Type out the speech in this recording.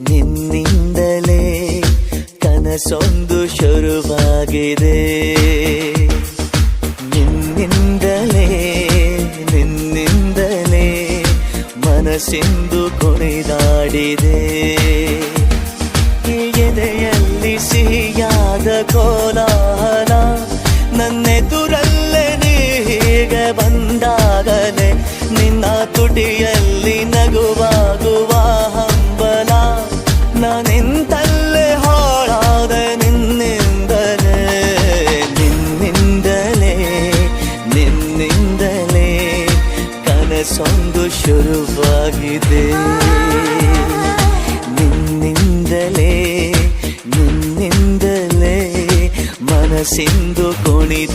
ನಿನ್ನಿಂದಲೇ ಕನಸೊಂದು ಶುರುವಾಗಿದೆ. ನಿನ್ನಿಂದಲೇ ಮನಸ್ಸಿಂದು ಕುಣಿದಾಡಿದೆ. ಎದೆಯಲ್ಲಿ ಸಿಹಿಯಾದ ಕೋಲಾಹಲ, ನನ್ನೆದುರಲ್ಲೇ ನೀ ಹೀಗೆ ಬಂದಾಗಲೇ ನಿನ್ನ ತುಟಿಯಲ್ಲಿ ನಗುವಾಗುವ ಹಂಬಲ. ನಾನಿಂತಲ್ಲೇ ಹಾಳಾದ ನಿನ್ನಿಂದಲೇ ಕನಸೊಂದು ಶುರುವಾಗಿದೆ. ನಿನ್ನಿಂದಲೇ ಮನಸ್ಸಿಂದು ಕುಣಿದ